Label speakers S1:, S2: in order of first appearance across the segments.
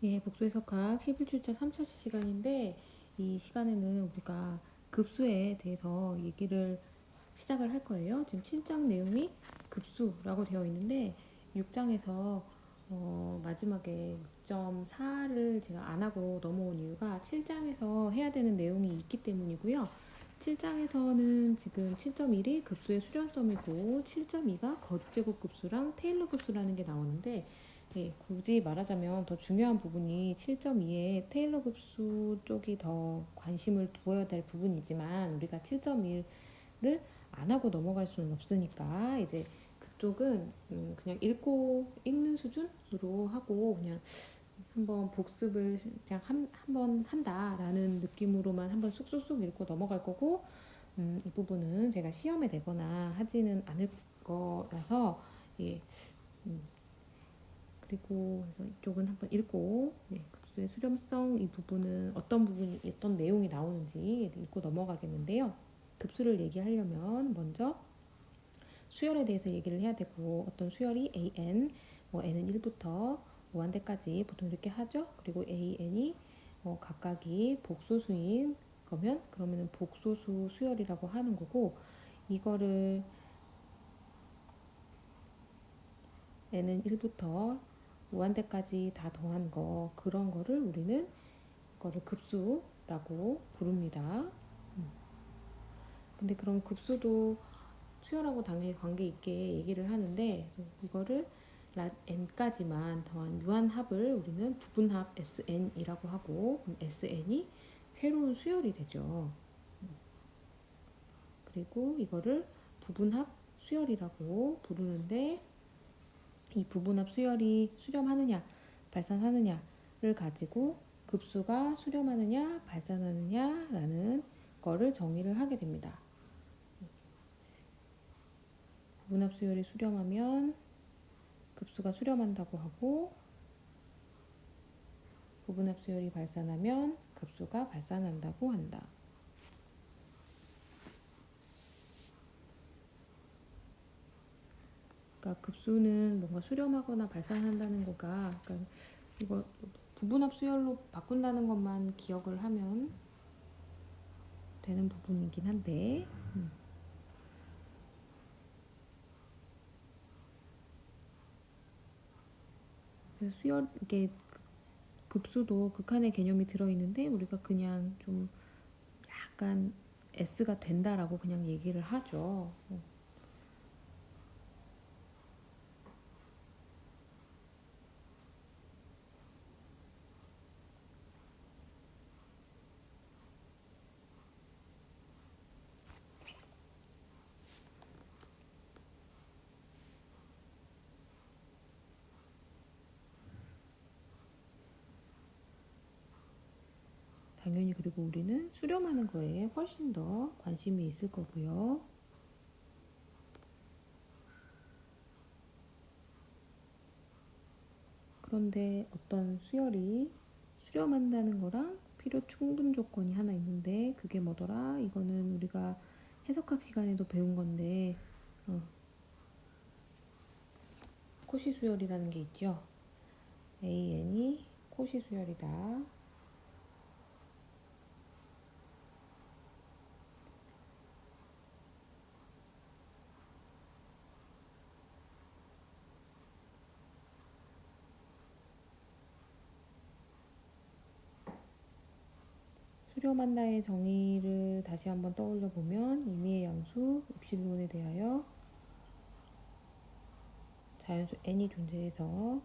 S1: 예, 복수 해석학 11주차 3차 시간인데 이 시간에는 우리가 급수에 대해서 얘기를 시작을 할 거예요. 지금 7장 내용이 급수라고 되어 있는데 6장에서 마지막에 6.4를 제가 안 하고 넘어온 이유가 7장에서 해야 되는 내용이 있기 때문이고요. 7장에서는 지금 7.1이 급수의 수렴점이고 7.2가 거제곱 급수랑 테일러 급수라는 게 나오는데 예, 굳이 말하자면 더 중요한 부분이 7.2의 테일러 급수 쪽이 더 관심을 두어야 될 부분이지만 우리가 7.1을 안 하고 넘어갈 수는 없으니까 이제 그쪽은 그냥 읽고 읽는 수준으로 하고 그냥 한번 복습을 그냥 한번 한다라는 느낌으로만 한번 쑥쑥쑥 읽고 넘어갈 거고 이 부분은 제가 시험에 내거나 하지는 않을 거라서 예, 그리고 그래서 이쪽은 한번 읽고 네, 급수의 수렴성 이 부분은 어떤 부분이 어떤 내용이 나오는지 읽고 넘어가겠는데요. 급수를 얘기하려면 먼저 수열에 대해서 얘기를 해야 되고 어떤 수열이 AN, 뭐 N은 1부터 무한대까지 보통 이렇게 하죠. 그리고 AN이 각각이 복소수인 거면 그러면은 복소수 수열이라고 하는 거고 이거를 N은 1부터 무한대까지 다 더한 거 그런 거를 우리는 이거를 급수라고 부릅니다. 근데 그럼 급수도 수열하고 당연히 관계 있게 얘기를 하는데 그래서 이거를 n까지만 더한 유한합을 우리는 부분합 SN이라고 하고 그럼 SN이 새로운 수열이 되죠. 그리고 이거를 부분합 수열이라고 부르는데 이 부분합 수열이 수렴하느냐 발산하느냐를 가지고 급수가 수렴하느냐 발산하느냐라는 거를 정의를 하게 됩니다. 부분합 수열이 수렴하면 급수가 수렴한다고 하고 부분합 수열이 발산하면 급수가 발산한다고 한다. 그러니까 급수는 뭔가 수렴하거나 발산한다는 거가 그러니까 이거 부분합 수열로 바꾼다는 것만 기억을 하면 되는 부분이긴 한데 그래서 수열 이게 급수도 극한의 개념이 들어있는데 우리가 그냥 좀 약간 S가 된다라고 그냥 얘기를 하죠. 당연히 그리고 우리는 수렴하는 거에 훨씬 더 관심이 있을 거고요. 그런데 어떤 수열이 수렴한다는 거랑 필요 충분 조건이 하나 있는데 그게 뭐더라? 이거는 우리가 해석학 시간에도 배운 건데 코시 수열이라는 게 있죠. AN이 코시 수열이다. 수렴한다의 정의를 다시 한번 떠올려 보면 임의의 양수 입실론에 대하여 자연수 n이 존재해서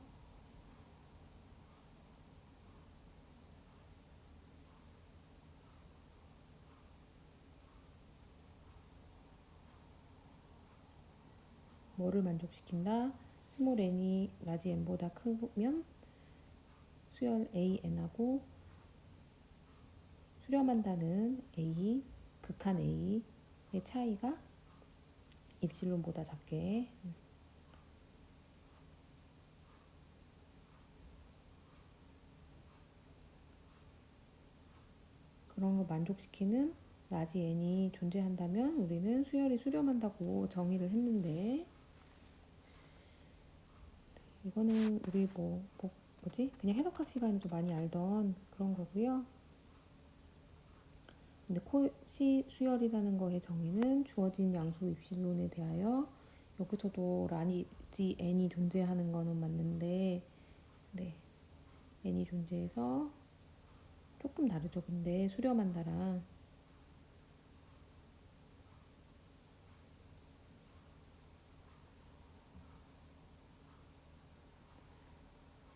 S1: 뭐를 만족시킨다? 스몰 n이 라지 n보다 크면 수열 AN하고 수렴한다는 A, 극한 A의 차이가 입실론보다 작게 그런 걸 만족시키는 라지 n이 존재한다면 우리는 수열이 수렴한다고 정의를 했는데 이거는 우리 그냥 해석학 시간에도 많이 알던 그런 거고요. 근데 코시 수열이라는 거의 정의는 주어진 양수 입실론에 대하여 여기서도 라지 n이 존재하는 거는 맞는데 네, n이 존재해서 조금 다르죠. 근데 수렴한다랑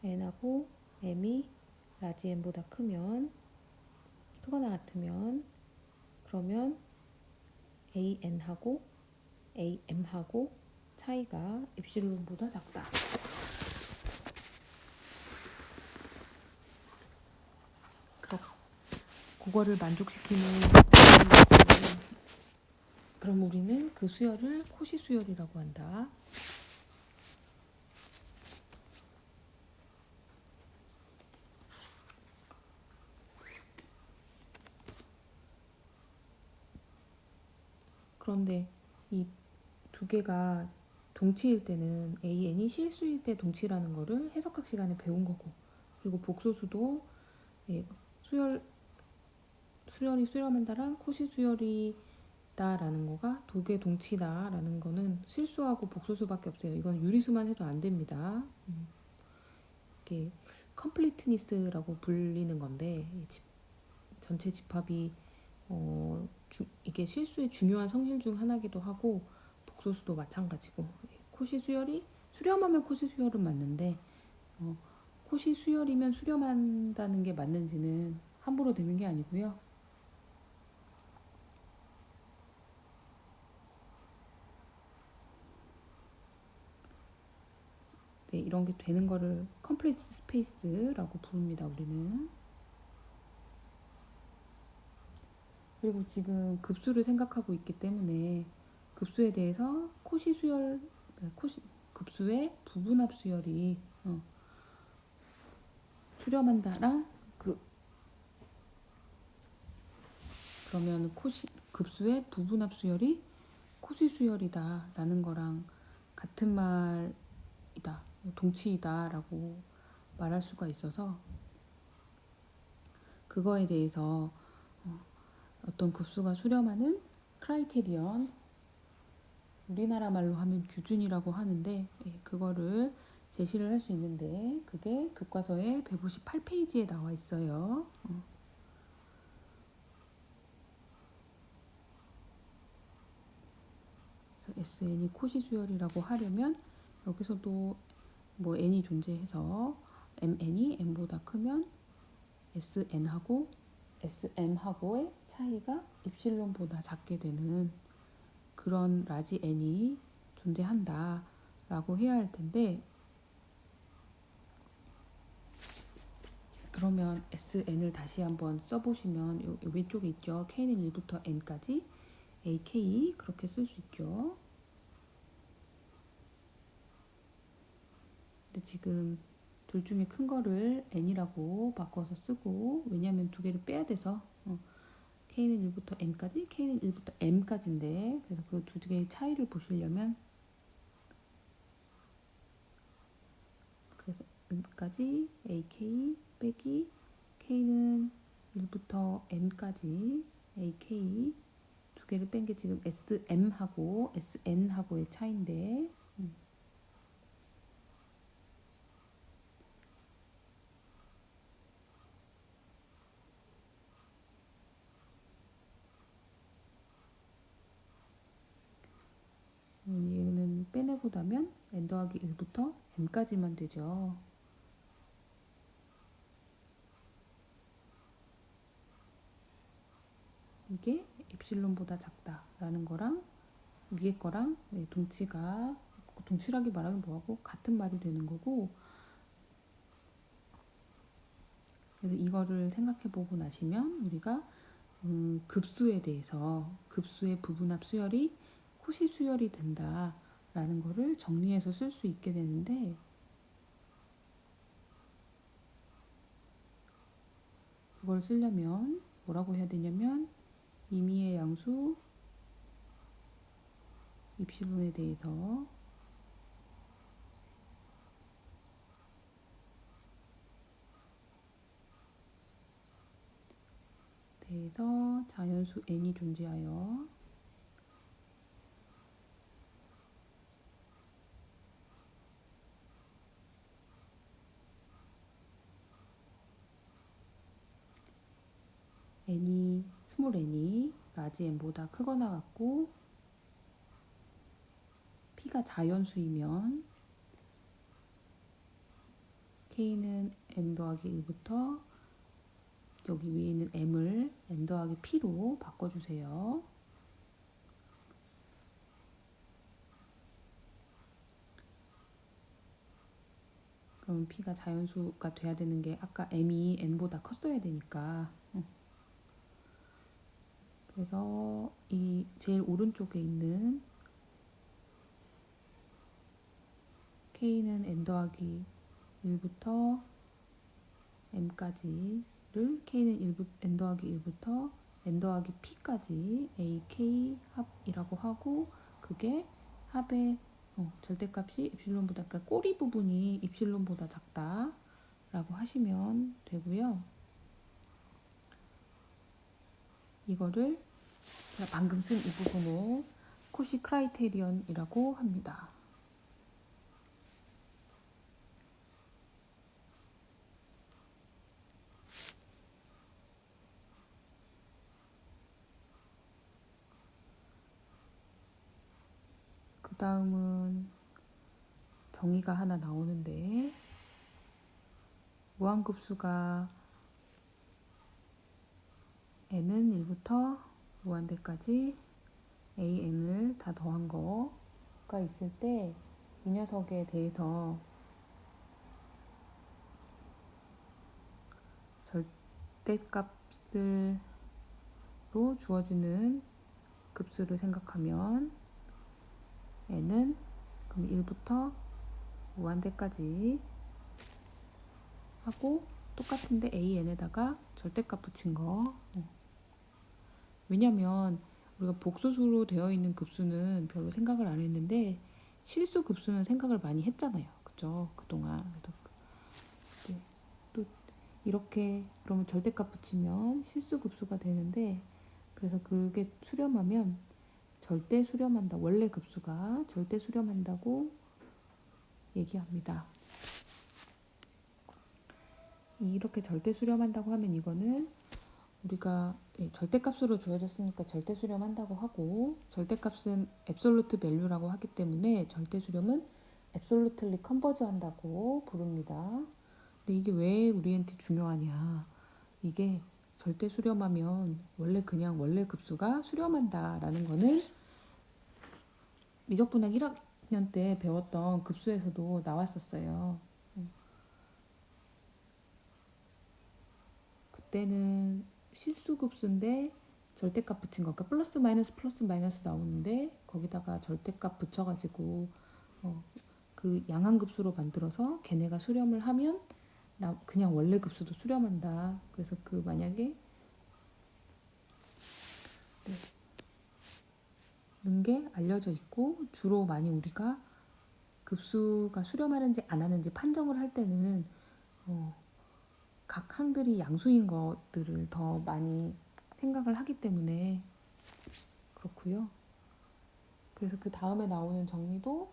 S1: n하고 m이 라지 n보다 크거나 같으면 그러면 an하고 am하고 차이가 입실론보다 작다. 그거를 만족시키는 그럼 우리는 그 수열을 코시 수열이라고 한다. 그런데 이 두 개가 동치일 때는 AN이 실수일 때 동치라는 거를 해석학 시간에 배운 거고, 그리고 복소수도 수열이 수렴한다랑 코시 수열이다라는 거가 두 개 동치다라는 거는 실수하고 복소수밖에 없어요. 이건 유리수만 해도 안 됩니다. 이게 컴플리트니스라고 불리는 건데 전체 집합이 이게 실수의 중요한 성질 중 하나기도 하고 복소수도 마찬가지고 코시 수열이 수렴하면 코시 수열은 맞는데 코시 수열이면 수렴한다는 게 맞는지는 함부로 되는 게 아니고요. 네, 이런 게 되는 거를 컴플리트 스페이스라고 부릅니다. 우리는. 그리고 지금 급수를 생각하고 있기 때문에 급수에 대해서 급수의 부분합 수열이 수렴한다랑 그러면 급수의 부분합 수열이 코시 수열이다라는 거랑 같은 말이다, 동치이다라고 말할 수가 있어서 그거에 대해서 어떤 급수가 수렴하는 크라이테리언, 우리나라 말로 하면 기준이라고 하는데 그거를 제시를 할 수 있는데 그게 교과서의 158페이지에 나와 있어요. 그래서 SN이 코시 수열이라고 하려면 여기서도 뭐 n이 존재해서 mn이 n보다 크면 sn하고 sm하고의 차이가 입실론보다 작게 되는 그런 라지 n이 존재한다 라고 해야 할 텐데, 그러면 sn을 다시 한번 써보시면 요 왼쪽에 있죠. k는 1부터 n까지 ak 그렇게 쓸 수 있죠. 근데 지금 둘 중에 큰 거를 n이라고 바꿔서 쓰고, 왜냐하면 두 개를 빼야 돼서 k는 1부터 n까지, k는 1부터 m까지인데, 그래서 그 두 개의 차이를 보시려면 그래서 n까지 ak 빼기 k는 1부터 n까지 ak 두 개를 뺀 게 지금 sm하고 sn하고의 차이인데, 얘는 빼내고 나면 n 더하기 1부터 m까지만 되죠. 이게 입실론보다 작다라는 거랑 위에 거랑 동치라기 말하긴 뭐하고 같은 말이 되는 거고, 그래서 이거를 생각해보고 나시면 우리가 급수에 대해서 급수의 부분합 수열이 코시 수열이 된다라는 거를 정리해서 쓸 수 있게 되는데, 그걸 쓰려면 뭐라고 해야 되냐면 임의의 양수 입실론에 대해서 대해서 자연수 n이 존재하여 스몰 n이 라지 n보다 크거나 같고 p가 자연수이면 k는 n 더하기 1부터 여기 위에 있는 m을 n 더하기 p로 바꿔주세요. 그럼 p가 자연수가 돼야 되는 게 아까 m이 n보다 컸어야 되니까 그래서 이 제일 오른쪽에 있는 k는 n 더하기 1부터 m까지를 k는 n 더하기 1부터 n 더하기 p까지 ak 합이라고 하고 그게 합의 절대값이 입실론보다 그러니까 꼬리 부분이 입실론보다 작다라고 하시면 되고요. 이거를 제가 방금 쓴 이 부분을 코시 크라이테리언이라고 합니다. 그 다음은 정의가 하나 나오는데 무한급수가 n은 1부터 무한대까지 an을 다 더한 거가 있을 때 이 녀석에 대해서 절대값으로 주어지는 급수를 생각하면 n은 그럼 1부터 무한대까지 하고 똑같은데 an에다가 절대값 붙인 거. 왜냐면 우리가 복소수로 되어 있는 급수는 별로 생각을 안 했는데 실수 급수는 생각을 많이 했잖아요. 그죠? 그동안. 그래서 또 이렇게 그러면 절대값 붙이면 실수 급수가 되는데 그래서 그게 수렴하면 절대 수렴한다. 원래 급수가 절대 수렴한다고 얘기합니다. 이렇게 절대 수렴한다고 하면 이거는 우리가 절대값으로 주어졌으니까 절대 수렴한다고 하고 절대값은 absolute value라고 하기 때문에 절대 수렴은 absolutely converge 한다고 부릅니다. 근데 이게 왜 우리한테 중요하냐? 이게 절대 수렴하면 원래 급수가 수렴한다라는 거는 미적분학 1학년 때 배웠던 급수에서도 나왔었어요. 그때는 실수급수인데 절대값 붙인 거, 그러니까 플러스 마이너스 나오는데 거기다가 절대값 붙여가지고 그 양한급수로 만들어서 걔네가 수렴을 하면 그냥 원래 급수도 수렴한다. 그래서 그 만약에 는 게 알려져 있고 주로 많이 우리가 급수가 수렴하는지 안 하는지 판정을 할 때는 각 항들이 양수인 것들을 더 많이 생각을 하기 때문에 그렇고요. 그래서 그 다음에 나오는 정리도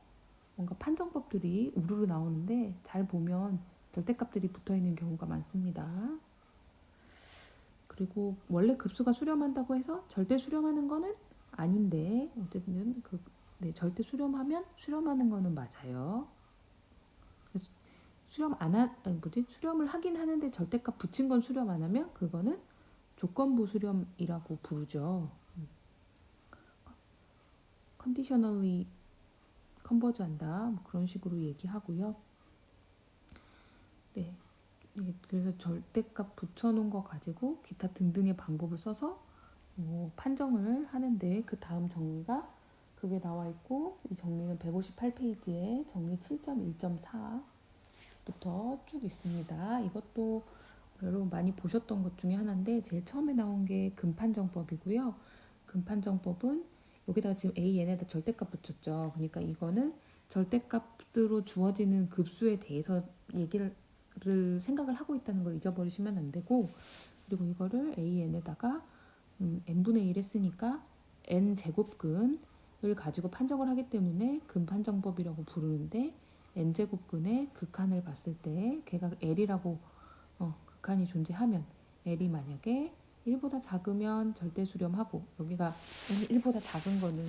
S1: 뭔가 판정법들이 우르르 나오는데 잘 보면 절대값들이 붙어있는 경우가 많습니다. 그리고 원래 급수가 수렴한다고 해서 절대 수렴하는 거는 아닌데 어쨌든 절대 수렴하면 수렴하는 거는 맞아요. 수렴을 하긴 하는데 절대값 붙인 건 수렴 안 하면 그거는 조건부 수렴이라고 부르죠. conditionally converge 한다. 뭐 그런 식으로 얘기하고요. 네. 그래서 절대값 붙여놓은 거 가지고 기타 등등의 방법을 써서 판정을 하는데 그 다음 정리가 그게 나와 있고 이 정리는 158페이지에 정리 7.1.4부터 쭉 있습니다. 이것도 여러분 많이 보셨던 것 중에 하나인데 제일 처음에 나온 게 금판정법이고요. 금판정법은 여기다가 지금 AN에다 절대값 붙였죠. 그러니까 이거는 절대값으로 주어지는 급수에 대해서 얘기를 생각을 하고 있다는 걸 잊어버리시면 안 되고 그리고 이거를 AN에다가 n분의 1 했으니까 n제곱근을 가지고 판정을 하기 때문에 근판정법이라고 부르는데 n제곱근의 극한을 봤을 때 걔가 L이라고 극한이 존재하면 L이 만약에 1보다 작으면 절대 수렴하고 여기가 n이 1보다 작은 거는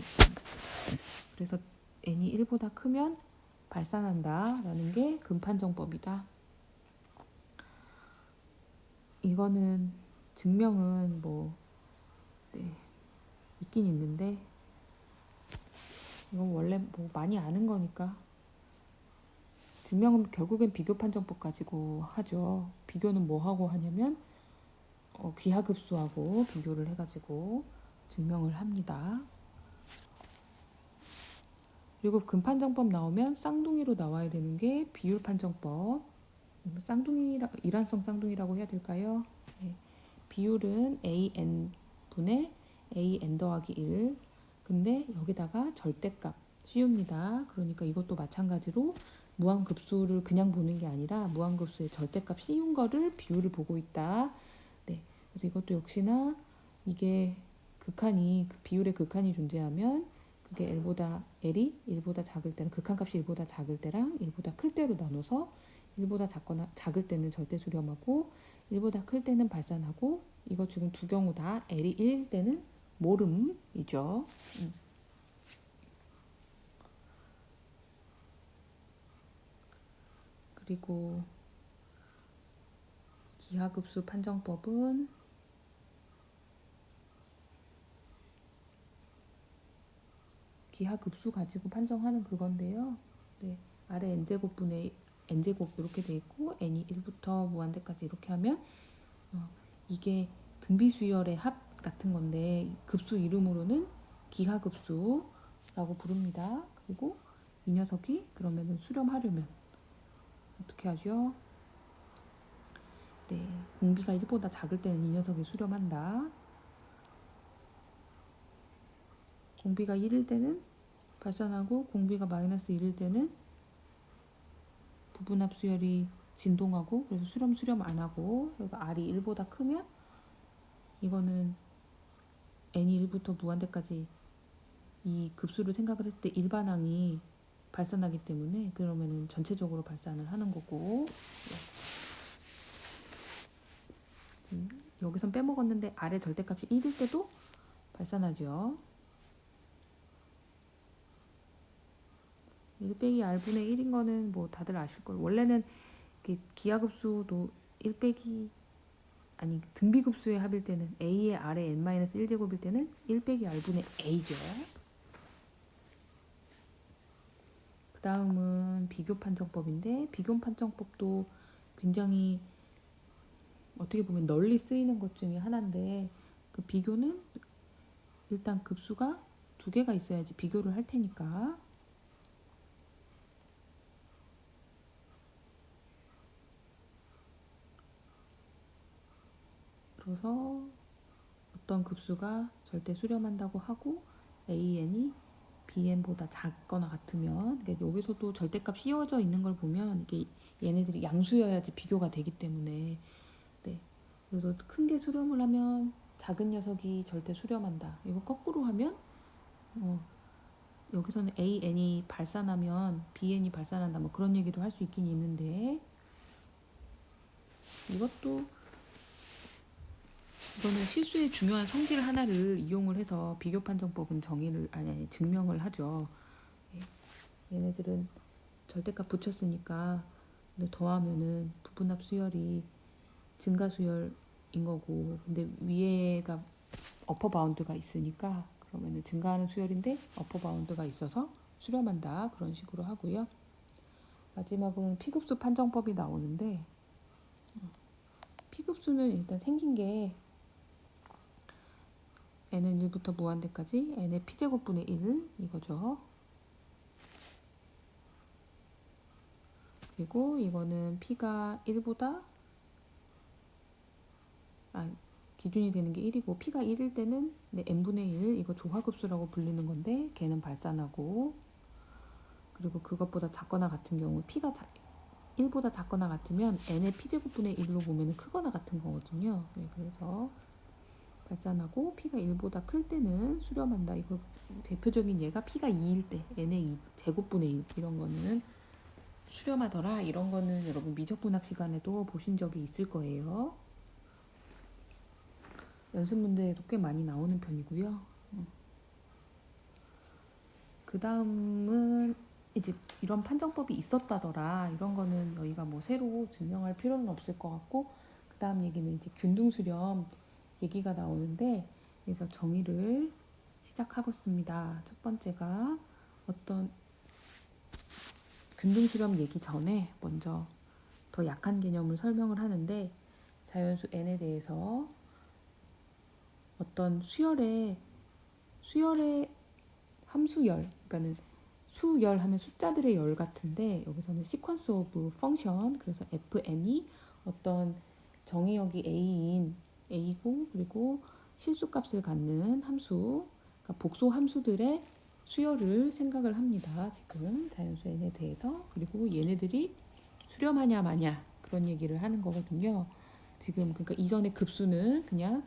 S1: 그래서 n이 1보다 크면 발산한다 라는 게 근판정법이다. 이거는 증명은 있긴 있는데 이건 원래 많이 아는 거니까 증명은 결국엔 비교판정법 가지고 하죠. 비교는 뭐 하고 하냐면 귀하급수하고 비교를 해가지고 증명을 합니다. 그리고 근판정법 나오면 쌍둥이로 나와야 되는 게 비율판정법. 일환성 쌍둥이라고 해야 될까요? 네. 비율은 an 분의 an 더하기 1. 근데 여기다가 절대값 씌웁니다. 그러니까 이것도 마찬가지로 무한급수를 그냥 보는 게 아니라 무한급수의 절대값 씌운 거를 비율을 보고 있다. 네. 그래서 이것도 역시나 이게 극한이 비율의 극한이 존재하면 그게 L이 1보다 작을 때는 극한값이 1보다 작을 때랑 1보다 클 때로 나눠서 1보다 작을 때는 절대 수렴하고 1보다 클 때는 발산하고 이거 지금 두 경우 다 L이 1일 때는 모름이죠. 그리고 기하급수 판정법은 기하급수 가지고 판정하는 그건데요. 네, 아래 n제곱분의 n제곱 이렇게 돼 있고 n이 1부터 무한대까지 이렇게 하면 이게 등비수열의 합 같은 건데 급수 이름으로는 기하급수라고 부릅니다. 그리고 이 녀석이 그러면은 수렴하려면 어떻게 하죠? 네, 공비가 1보다 작을 때는 이 녀석이 수렴한다. 공비가 1일 때는 발산하고 공비가 마이너스 1일 때는 부분합수열이 진동하고 그래서 수렴 안 하고 그리고 R이 1보다 크면 이거는 n이 1부터 무한대까지 이 급수를 생각을 했을 때 일반항이 발산하기 때문에 그러면은 전체적으로 발산을 하는 거고 여기선 빼먹었는데 아래 절대값이 1일 때도 발산하죠. 1 빼기 r분의 1인 거는 뭐 다들 아실 거예요. 원래는 기하급수도 1 빼기 등비급수의 합일 때는 a의 r의 n-1제곱일 때는 1 빼기 r분의 a죠. 그 다음은 비교판정법인데 비교판정법도 굉장히 어떻게 보면 널리 쓰이는 것 중에 하나인데 그 비교는 일단 급수가 2개가 있어야지 비교를 할 테니까 그래서 어떤 급수가 절대 수렴한다고 하고 an이 bn보다 작거나 같으면 그러니까 여기서도 절대값 씌워져 있는 걸 보면 이게 얘네들이 양수여야지 비교가 되기 때문에 네. 그래서 큰 게 수렴을 하면 작은 녀석이 절대 수렴한다. 이거 거꾸로 하면 여기서는 an이 발산하면 bn이 발산한다. 뭐 그런 얘기도 할 수 있긴 있는데 이거는 실수의 중요한 성질 하나를 이용을 해서 비교판정법은 증명을 하죠. 얘네들은 절대값 붙였으니까 근데 더하면은 부분합 수열이 증가 수열인 거고 근데 위에가 어퍼 바운드가 있으니까 그러면은 증가하는 수열인데 어퍼 바운드가 있어서 수렴한다 그런 식으로 하고요. 마지막으로는 피급수 판정법이 나오는데 피급수는 일단 생긴 게 n은 1부터 무한대까지 n의 p제곱분의 1 이거죠. 그리고 이거는 p가 1보다 기준이 되는 게 1이고 p가 1일 때는 n분의 1 이거 조화급수라고 불리는 건데 걔는 발산하고 그리고 그것보다 작거나 같은 경우 p가 1보다 작거나 같으면 n의 p제곱분의 1로 보면 크거나 같은 거거든요. 네, 그래서 발산하고 P가 1보다 클 때는 수렴한다. 이거 대표적인 예가 P가 2일 때 n의 2 제곱분의 1 이런 거는 수렴하더라. 이런 거는 여러분 미적분학 시간에도 보신 적이 있을 거예요. 연습 문제에도 꽤 많이 나오는 편이고요. 그 다음은 이제 이런 판정법이 있었다더라. 이런 거는 여기가 뭐 새로 증명할 필요는 없을 것 같고, 그 다음 얘기는 이제 균등수렴 얘기가 나오는데, 그래서 정의를 시작하겠습니다. 첫 번째가 어떤 균등수렴 얘기 전에 먼저 더 약한 개념을 설명을 하는데, 자연수 n에 대해서 어떤 수열의 함수열, 그러니까는 수열 하면 숫자들의 열 같은데, 여기서는 sequence of function, 그래서 fn이 어떤 정의역이 a인 a고, 그리고 실수값을 갖는 함수, 그러니까 복소 함수들의 수열을 생각을 합니다. 지금 자연수 n에 대해서. 그리고 얘네들이 수렴하냐 마냐 그런 얘기를 하는 거거든요. 지금 그러니까 이전의 급수는 그냥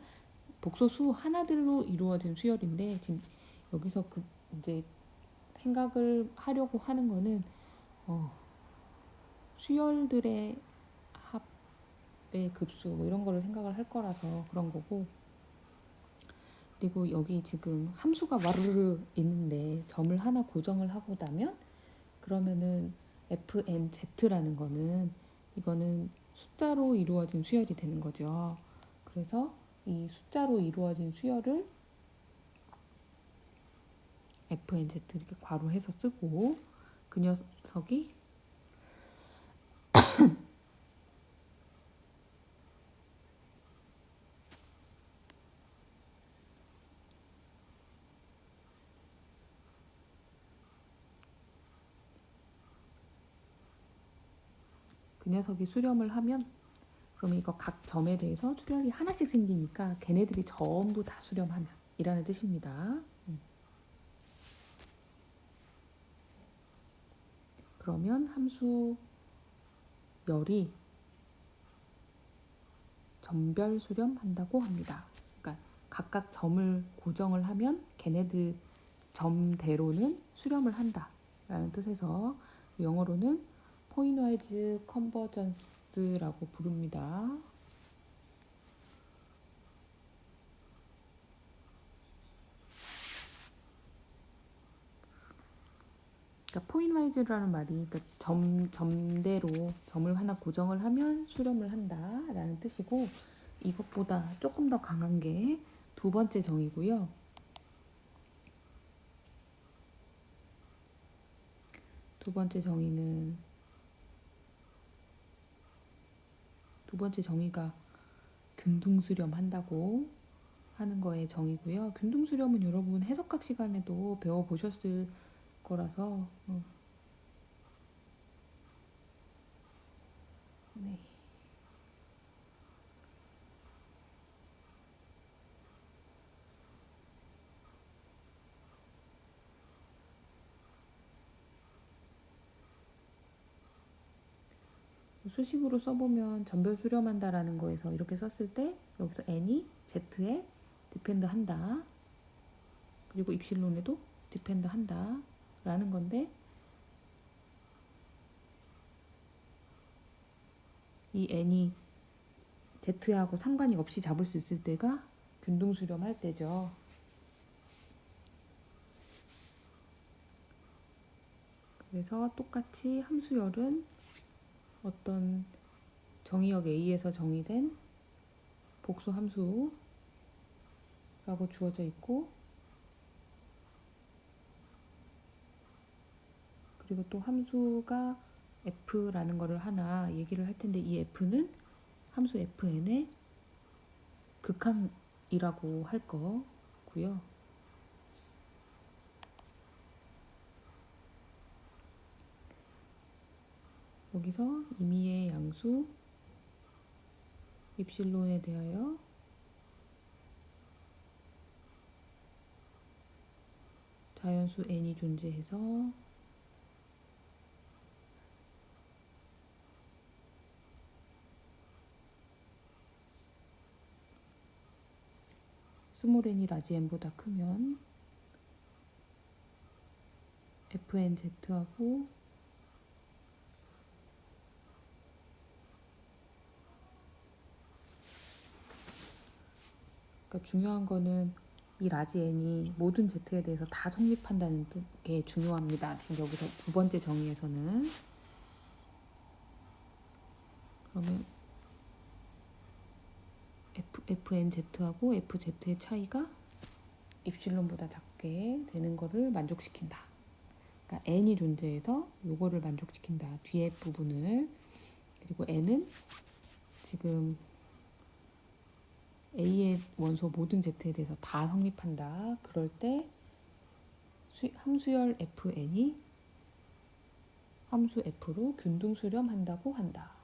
S1: 복소수 하나들로 이루어진 수열인데, 지금 여기서 이제 생각을 하려고 하는 거는 수열들의 합의 급수 뭐 이런 거를 생각을 할 거라서 그런 거고, 그리고 여기 지금 함수가 와르르 있는데 점을 하나 고정을 하고 나면 그러면은 fnz라는 거는 이거는 숫자로 이루어진 수열이 되는 거죠. 그래서 이 숫자로 이루어진 수열을 fnz 이렇게 괄호해서 쓰고, 그 녀석이 수렴을 하면, 그러면 이거 각 점에 대해서 수열이 하나씩 생기니까 걔네들이 전부 다 수렴하면 이라는 뜻입니다. 그러면 함수 열이 점별 수렴한다고 합니다. 그러니까 각각 점을 고정을 하면 걔네들 점대로는 수렴을 한다 라는 뜻에서 영어로는 포인트와이즈 컨버전스라고 부릅니다. 그러니까 포인트와이즈라는 말이 그러니까 점대로 점을 하나 고정을 하면 수렴을 한다라는 뜻이고, 이것보다 조금 더 강한 게 두 번째 정의고요. 두 번째 정의가 균등수렴한다고 하는 거의 정의고요. 균등수렴은 여러분 해석학 시간에도 배워보셨을 거라서 네. 수식으로 써보면 점별 수렴한다라는 거에서 이렇게 썼을 때 여기서 n이 z에 디펜드 한다, 그리고 입실론에도 디펜드 한다 라는 건데, 이 n이 z하고 상관이 없이 잡을 수 있을 때가 균등수렴할 때죠. 그래서 똑같이 함수열은 어떤 정의역 A에서 정의된 복수 함수라고 주어져 있고, 그리고 또 함수가 f라는 거를 하나 얘기를 할 텐데, 이 f는 함수 fn의 극한이라고 할 거고요. 여기서 임의의 양수 입실론에 대하여 자연수 n이 존재해서 스몰 n이 라지 n보다 크면 fnz하고 그러니까 중요한 거는 이 라지 n이 모든 z에 대해서 다 성립한다는 게 중요합니다. 지금 여기서 두 번째 정의에서는. 그러면 fnz하고 fz의 차이가 입실론보다 작게 되는 거를 만족시킨다. 그러니까 n이 존재해서 요거를 만족시킨다. 뒤에 부분을. 그리고 n은 지금 A의 원소 모든 Z에 대해서 다 성립한다. 그럴 때 함수열 fn이 함수 f로 균등 수렴한다고 한다.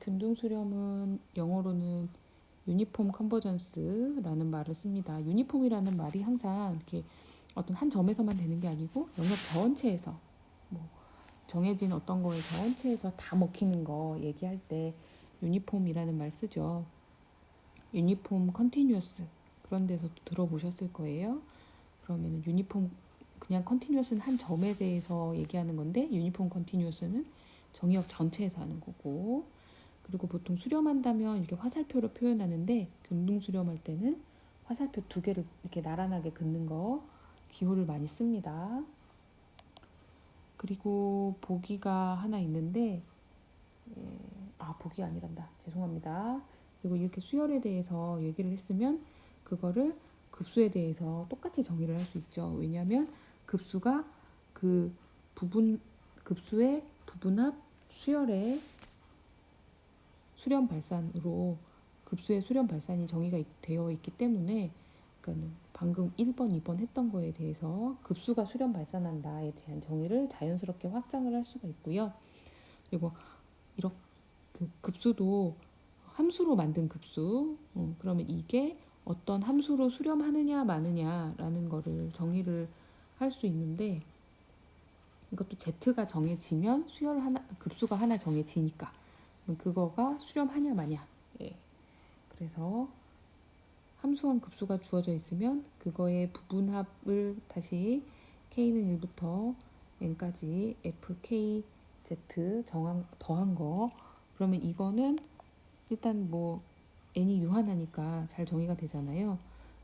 S1: 균등 수렴은 영어로는 유니폼 컨버전스라는 말을 씁니다. 유니폼이라는 말이 항상 이렇게 어떤 한 점에서만 되는 게 아니고 영역 전체에서 뭐 정해진 어떤 거에 전체에서 다 먹히는 거 얘기할 때 유니폼이라는 말 쓰죠. 유니폼 컨티뉴어스 그런 데서도 들어보셨을 거예요. 그러면 유니폼 그냥 컨티뉴어스는 한 점에 대해서 얘기하는 건데 유니폼 컨티뉴어스는 정의역 전체에서 하는 거고 그리고 보통 수렴한다면 이렇게 화살표로 표현하는데 균등 수렴할 때는 화살표 두 개를 이렇게 나란하게 긋는 거 기호를 많이 씁니다. 그리고 보기가 하나 있는데 보기 아니란다. 죄송합니다. 그리고 이렇게 수열에 대해서 얘기를 했으면 그거를 급수에 대해서 똑같이 정의를 할 수 있죠. 왜냐하면 급수가 그 급수의 부분합 수열의 수렴 발산으로 급수의 수렴 발산이 정의가 되어 있기 때문에 그러니까 방금 1번, 2번 했던 거에 대해서 급수가 수렴 발산한다에 대한 정의를 자연스럽게 확장을 할 수가 있고요. 그리고 이렇게 그 급수도 함수로 만든 급수 그러면 이게 어떤 함수로 수렴하느냐 마느냐라는 거를 정의를 할 수 있는데 이것도 z가 정해지면 수열 하나 급수가 하나 정해지니까 그거가 수렴하냐 마냐. 예. 그래서 함수한 급수가 주어져 있으면 그거의 부분합을 다시 k는 1부터 n까지 fkz 더한 거 그러면 이거는 일단 뭐 n이 유한하니까 잘 정의가 되잖아요.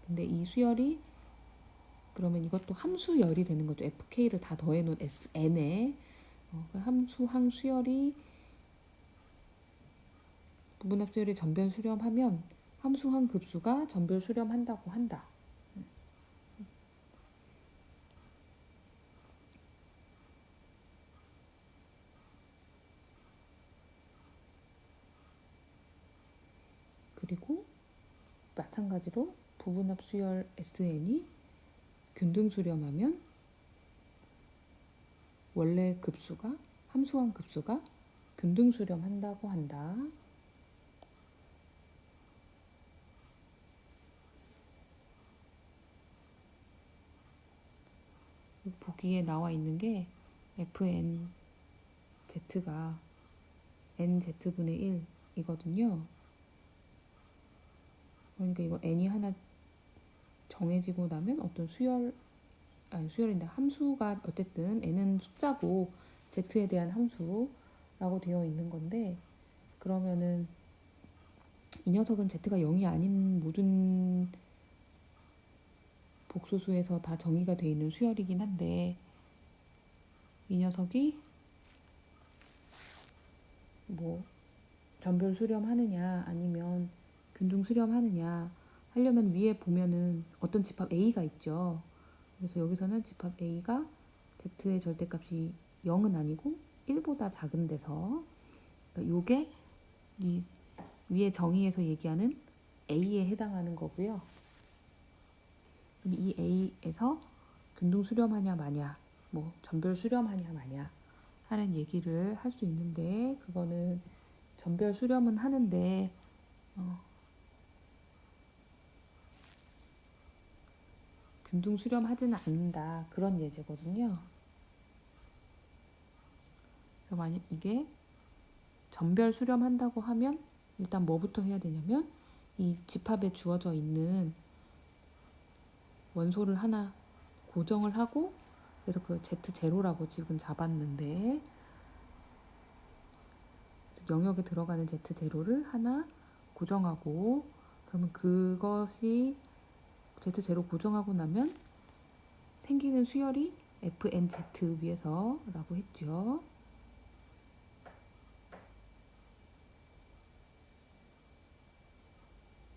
S1: 근데 이 수열이 그러면 이것도 함수열이 되는 거죠. fk를 다 더해놓은 n에 함수항 수열이 부분합 수열이 전변 수렴하면 함수항 급수가 전별 수렴한다고 한다. 그리고 마찬가지로 부분합 수열 SN이 균등 수렴하면 원래 급수가 함수항 급수가 균등 수렴한다고 한다. 보기에 나와 있는 게 fnz가 nz분의 1이거든요. 그러니까 이거 n이 하나 정해지고 나면 어떤 수열인데 함수가 어쨌든 n은 숫자고 z에 대한 함수라고 되어 있는 건데 그러면은 이 녀석은 z가 0이 아닌 모든 복소수에서 다 정의가 되어 있는 수열이긴 한데 이 녀석이 뭐 전별 수렴하느냐 아니면 균등 수렴하느냐 하려면 위에 보면은 어떤 집합 A가 있죠. 그래서 여기서는 집합 A가 Z의 절대값이 0은 아니고 1보다 작은 데서 그러니까 요게 이 위에 정의에서 얘기하는 A에 해당하는 거고요. 그럼 이 A에서 균등 수렴하냐 마냐, 뭐 전별 수렴하냐 마냐 하는 얘기를 할 수 있는데, 그거는 전별 수렴은 하는데 균등 수렴하지는 않는다, 그런 예제거든요. 그래서 만약 이게 전별 수렴한다고 하면 일단 뭐부터 해야 되냐면, 이 집합에 주어져 있는 원소를 하나 고정을 하고, 그래서 그 Z0라고 지금 잡았는데, 영역에 들어가는 Z0를 하나 고정하고, 그러면 그것이 Z0 고정하고 나면 생기는 수열이 FNZ 위에서라고 했죠.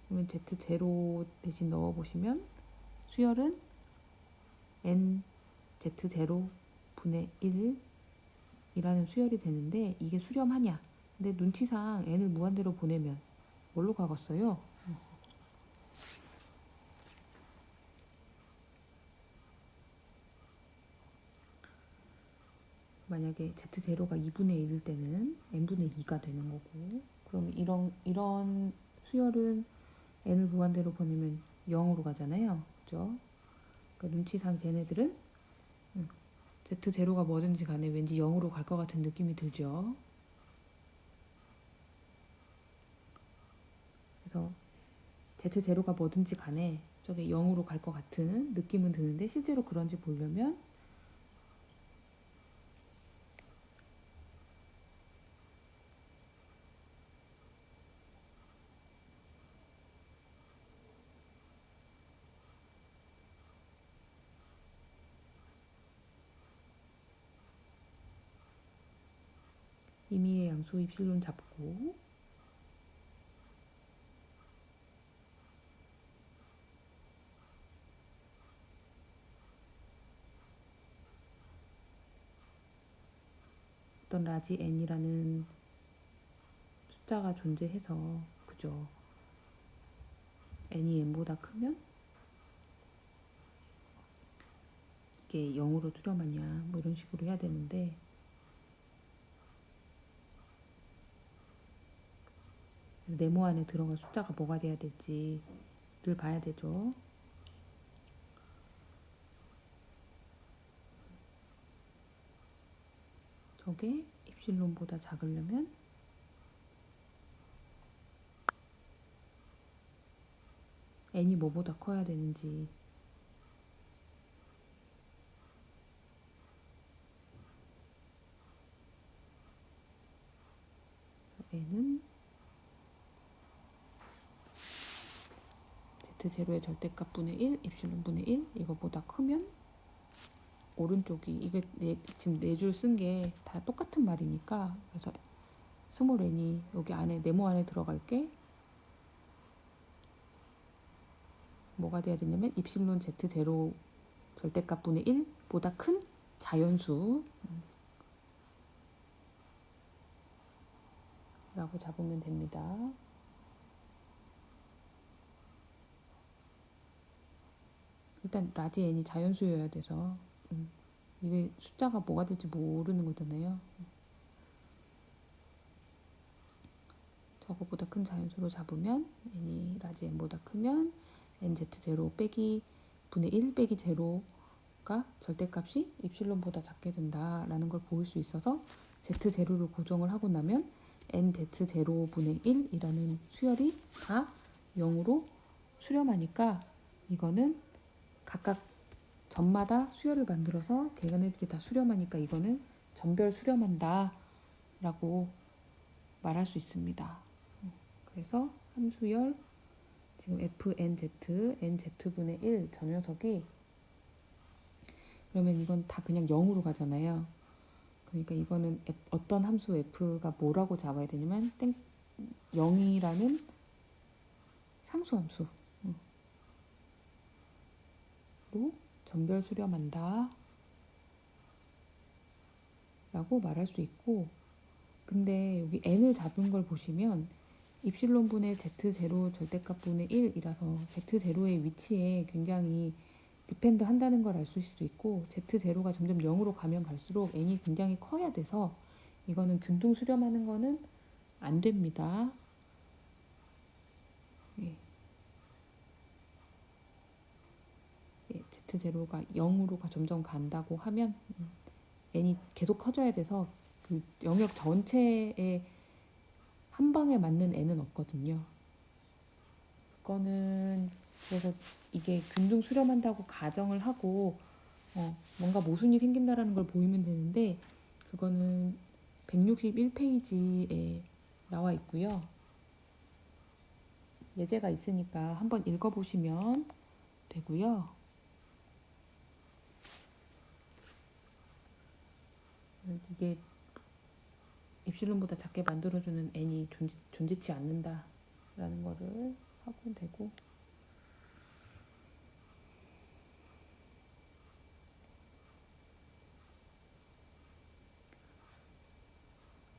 S1: 그러면 Z0 대신 넣어보시면 수열은 NZ0 분의 1이라는 수열이 되는데, 이게 수렴하냐? 근데 눈치상 n을 무한대로 보내면 뭘로 가겠어요? 만약에 Z0가 2분의 1일 때는 n분의 2가 되는 거고, 그럼 이런 수열은 n을 무한대로 보내면 0으로 가잖아요. 그죠? 그러니까 눈치상 쟤네들은 Z0가 뭐든지 간에 왠지 0으로 갈 것 같은 느낌이 들죠. 그래서 Z0가 뭐든지 간에 저게 0으로 갈 것 같은 느낌은 드는데, 실제로 그런지 보려면 임의의 양수 입실론 잡고, 어떤 라지 n이라는 숫자가 존재해서, 그죠? n이 n보다 크면 이게 0으로 수렴하냐, 뭐 이런 식으로 해야 되는데, 네모 안에 들어갈 숫자가 뭐가 돼야 될지를 봐야 되죠. 저게 입실론보다 작으려면 n이 뭐보다 커야 되는지, n은 Z0의 절대값 분의 1, 입실론 분의 1 이거보다 크면 오른쪽이, 이게 지금 4줄 쓴 게 다 똑같은 말이니까, 그래서 스몰 n이 여기 안에 네모 안에 들어갈 게 뭐가 돼야 되냐면 입실론 Z0 절대값 분의 1보다 큰 자연수 라고 잡으면 됩니다. 일단 라지 n이 자연수여야 돼서 이게 숫자가 뭐가 될지 모르는 거잖아요. 저거보다 큰 자연수로 잡으면 n이 라지 n보다 크면 nz0 빼기 분의 1 빼기 제로가 절대값이 입실론보다 작게 된다라는 걸 보일 수 있어서 z0를 고정을 하고 나면 nz0 분의 1이라는 수열이 다 0으로 수렴하니까, 이거는 각각 점마다 수열을 만들어서 걔네들이 다 수렴하니까 이거는 전별 수렴한다 라고 말할 수 있습니다. 그래서 함수열 지금 fnz, nz분의 1 저 녀석이, 그러면 이건 다 그냥 0으로 가잖아요. 그러니까 이거는 어떤 함수 f가 뭐라고 잡아야 되냐면 0이라는 상수함수로 전별 수렴한다 라고 말할 수 있고, 근데 여기 n을 잡은 걸 보시면 입실론분의 Z0 절대값분의 1이라서 Z0의 위치에 굉장히 디펜드 한다는 걸 알 수도 있고, Z0가 점점 0으로 가면 갈수록 n이 굉장히 커야 돼서 이거는 균등 수렴하는 거는 안 됩니다. 예. 예, Z0가 0으로 점점 간다고 하면 n이 계속 커져야 돼서 그 영역 전체에 한 방에 맞는 n은 없거든요. 그거는 그래서 이게 균등 수렴한다고 가정을 하고 뭔가 모순이 생긴다라는 걸 보이면 되는데, 그거는 161페이지에 나와 있고요. 예제가 있으니까 한번 읽어보시면 되고요. 이게 입실론보다 작게 만들어주는 n이 존재치 않는다라는 거를 하면 되고,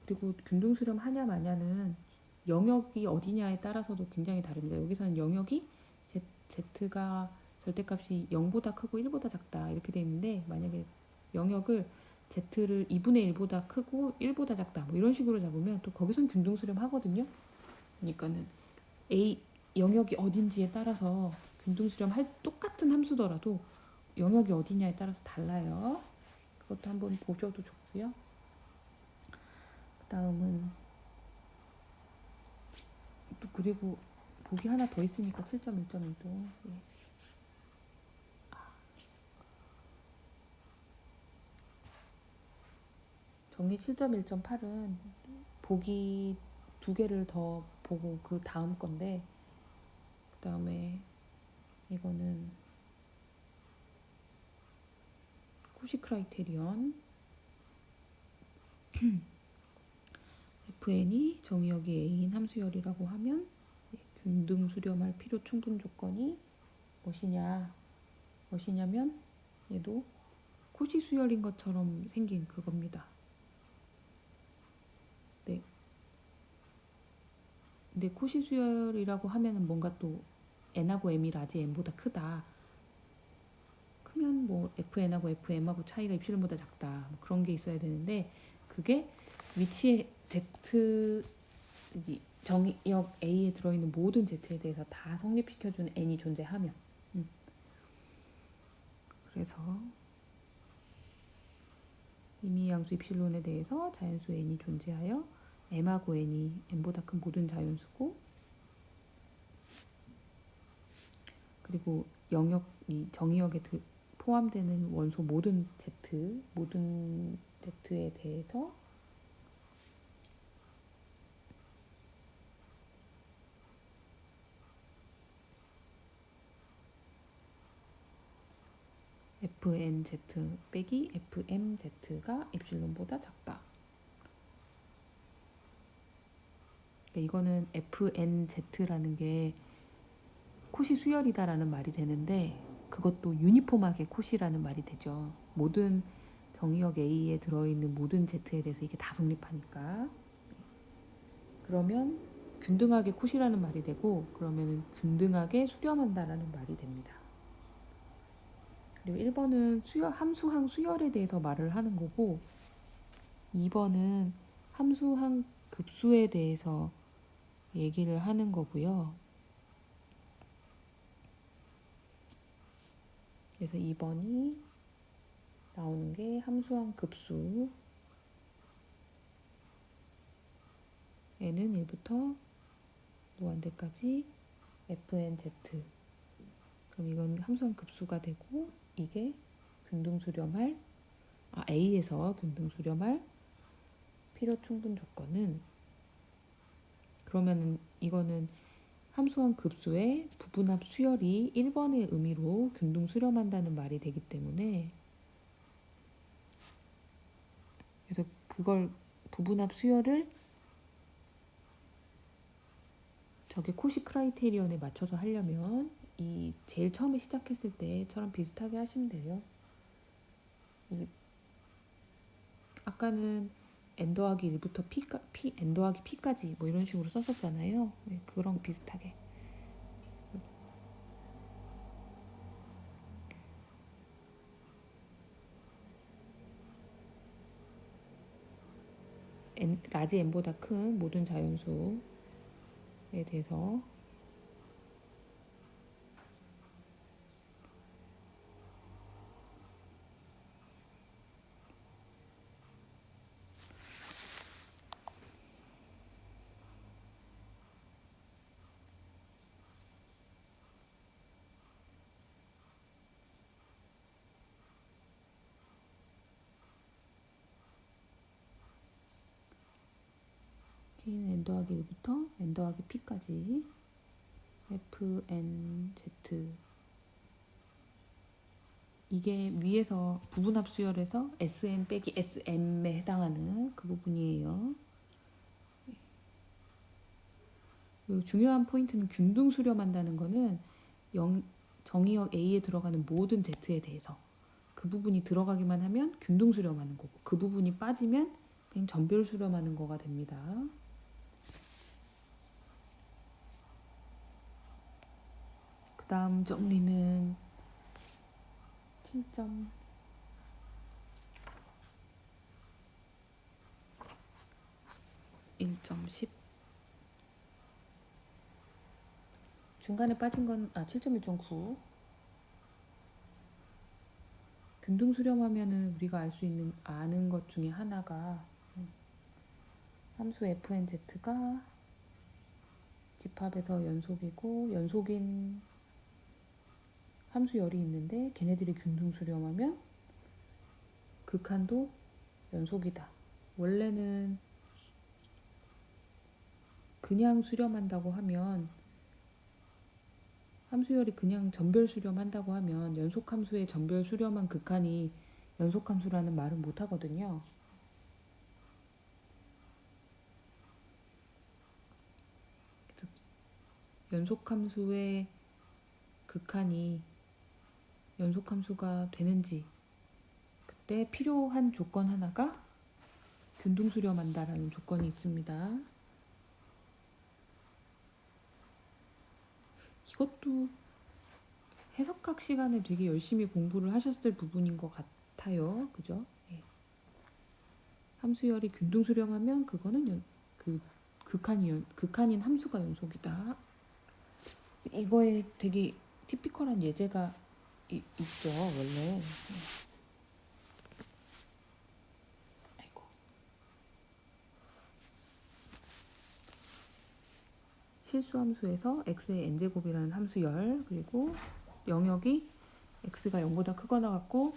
S1: 그리고 균등 수렴 하냐 마냐는 영역이 어디냐에 따라서도 굉장히 다릅니다. 여기서는 영역이 Z가 절대값이 0보다 크고 1보다 작다 이렇게 돼 있는데, 만약에 영역을 Z를 2분의 1보다 크고 1보다 작다 뭐 이런 식으로 잡으면 또 거기선 균등 수렴 하거든요. 그러니까는 A 영역이 어딘지에 따라서 균등 수렴 할 똑같은 함수더라도 영역이 어디냐에 따라서 달라요. 그것도 한번 보셔도 좋고요. 다음은 또 그리고 보기 하나 더 있으니까 7.1.1도 예. 정리 7.1.8은 보기 두 개를 더 보고 그 다음 건데, 그 다음에 이거는 코시 크라이테리언 fn이 정의역이 a인 함수열이라고 하면 균등 수렴할 필요 충분 조건이 무엇이냐면 얘도 코시 수열인 것처럼 생긴 그겁니다. 네. 근데 코시 수열이라고 하면은 뭔가 또 n하고 m이 라지 m보다 크다. 크면 뭐 fn하고 fm하고 차이가 입실론보다 작다. 뭐 그런 게 있어야 되는데, 그게 위치에 z 정의역 A에 들어있는 모든 Z에 대해서 다 성립시켜주는 n이 존재하면 그래서 임의양수 입실론에 대해서 자연수 n이 존재하여 m하고 n이 m보다 큰 모든 자연수고, 그리고 영역이 정의역에 포함되는 원소 모든 Z에 대해서 fnz 빼기 fmz가 입실론보다 작다. 그러니까 이거는 fnz라는 게 코시 수열이다라는 말이 되는데, 그것도 유니폼하게 코시라는 말이 되죠. 모든 정의역 A에 들어있는 모든 Z에 대해서 이게 다 성립하니까. 그러면 균등하게 코시라는 말이 되고, 그러면 균등하게 수렴한다라는 말이 됩니다. 그리고 1번은 함수항 수열에 대해서 말을 하는 거고, 2번은 함수항 급수에 대해서 얘기를 하는 거고요. 그래서 2번이 나오는 게 함수항 급수 n은 1부터 무한대까지 fnz. 그럼 이건 함수항 급수가 되고, 이게 균등 수렴할 A에서 균등 수렴할 필요 충분 조건은, 그러면은 이거는 함수항 급수의 부분합 수열이 1번의 의미로 균등 수렴한다는 말이 되기 때문에, 그래서 그걸 부분합 수열을 저게 코시 크라이테리언에 맞춰서 하려면 이 제일 처음에 시작했을 때처럼 비슷하게 하시면 돼요. 아까는 n 더하기 1부터 n 더하기 p까지 뭐 이런 식으로 썼었잖아요. 네, 그런 비슷하게. 라지 n보다 큰 모든 자연수에 대해서 k는 n 더하기 1부터 n 더하기 p까지 fnz 이게 위에서 부분합 수열에서 sn 빼기 sm에 해당하는 그 부분이에요. 중요한 포인트는 균등 수렴한다는 거는 정의역 A에 들어가는 모든 Z에 대해서 그 부분이 들어가기만 하면 균등 수렴하는 거고 그 부분이 빠지면 그냥 전별 수렴하는 거가 됩니다. 그 다음 정리는 7점 1.10 중간에 빠진 건 7.1.9 균등 수렴하면은 우리가 알 수 있는 아는 것 중에 하나가 함수 fnz가 집합에서 연속이고 연속인 함수열이 있는데 걔네들이 균등 수렴하면 극한도 연속이다. 원래는 그냥 수렴한다고 하면 함수열이 그냥 전별 수렴한다고 하면 연속함수의 전별 수렴한 극한이 연속함수라는 말은 못하거든요. 연속함수의 극한이 연속함수가 되는지 그때 필요한 조건 하나가 균등 수렴한다라는 조건이 있습니다. 이것도 해석학 시간에 되게 열심히 공부를 하셨을 부분인 것 같아요. 그죠? 예. 함수열이 균등 수렴하면 그거는 극한인 함수가 연속이다. 이거에 되게 티피컬한 예제가 있죠. 원래. 아이고. 실수함수에서 x의 n제곱이라는 함수열 그리고 영역이 x가 0보다 크거나 같고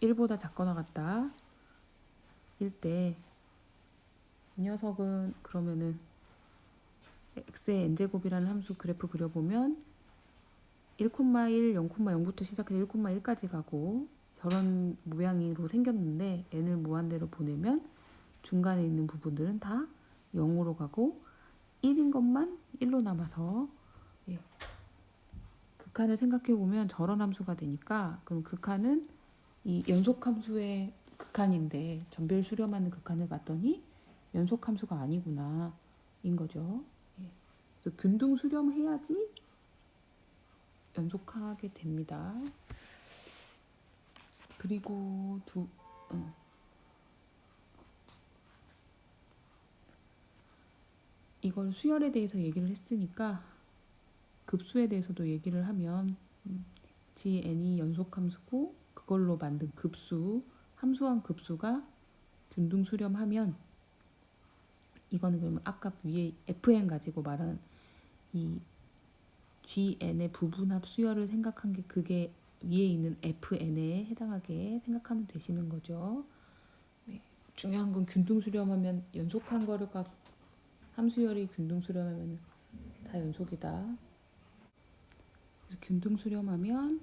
S1: 1보다 작거나 같다 일 때 이 녀석은 그러면은 x의 n제곱이라는 함수 그래프 그려보면 1,1, 0,0부터 시작해서 1,1까지 가고 저런 모양으로 생겼는데 n을 무한대로 보내면 중간에 있는 부분들은 다 0으로 가고 1인 것만 1로 남아서 예. 극한을 생각해 보면 저런 함수가 되니까 그럼 극한은 이 연속함수의 극한인데 전별 수렴하는 극한을 봤더니 연속함수가 아니구나 인 거죠. 예. 그래서 균등 수렴해야지 연속하게 됩니다. 그리고 이걸 수열에 대해서 얘기를 했으니까 급수에 대해서도 얘기를 하면 GN이 연속함수고 그걸로 만든 급수 함수한 급수가 균등 수렴하면 이거는 그러면 아까 위에 FN 가지고 말한 이 GN의 부분합 수열을 생각한 게 그게 위에 있는 FN에 해당하게 생각하면 되시는 거죠. 네. 중요한 건 균등 수렴하면 연속한 거가 함수열이 균등 수렴하면 다 연속이다. 그래서 균등 수렴하면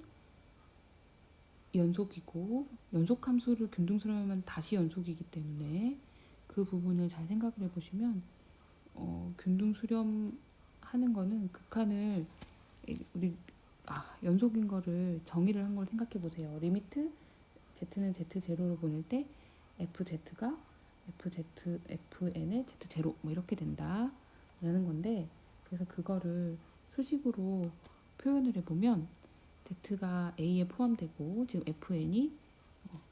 S1: 연속이고 연속함수를 균등 수렴하면 다시 연속이기 때문에 그 부분을 잘 생각을 해보시면 균등 수렴하는 거는 극한을 우리 연속인 거를 정의를 한 걸 생각해 보세요. 리미트 z는 z 제로를 보낼 때 fz가 fn의 z0 뭐 이렇게 된다 라는 건데, 그래서 그거를 수식으로 표현을 해보면 z가 a에 포함되고 지금 fn이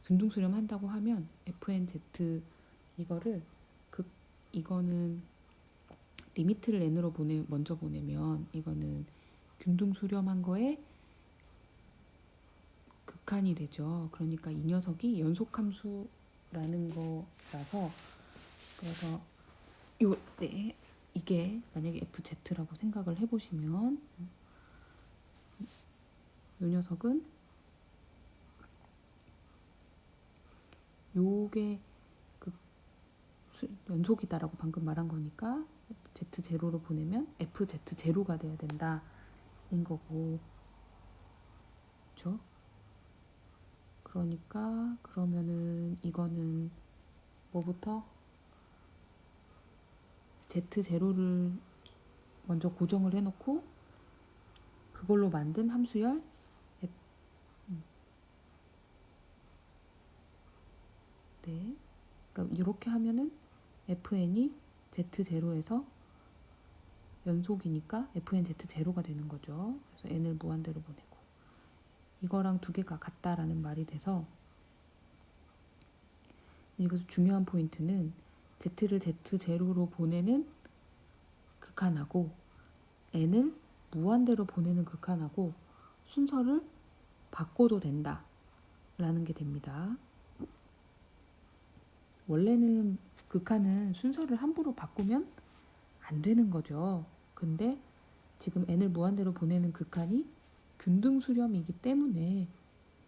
S1: 균등수렴한다고 하면 fnz 이거를 이거는 리미트를 n으로 먼저 보내면 이거는 균등수렴한 거에 극한이 되죠. 그러니까 이 녀석이 연속함수라는 거라서, 그래서 이게 만약에 fz라고 생각을 해보시면 이 녀석은 요게 연속이다라고 방금 말한 거니까 z0로 보내면 fz0가 돼야 된다 인 거고, 그렇죠? 그러니까 그러면은 이거는 뭐부터 z0를 먼저 고정을 해놓고 그걸로 만든 함수열 네, 그러니까 이렇게 하면은 fn이 z0에서 연속이니까 fn z0가 되는 거죠. 그래서 n을 무한대로 보내고 이거랑 두 개가 같다라는 말이 돼서, 여기서 중요한 포인트는 z를 z0로 보내는 극한하고 n을 무한대로 보내는 극한하고 순서를 바꿔도 된다 라는 게 됩니다. 원래는 극한은 순서를 함부로 바꾸면 안 되는 거죠. 근데 지금 n을 무한대로 보내는 극한이 균등수렴이기 때문에,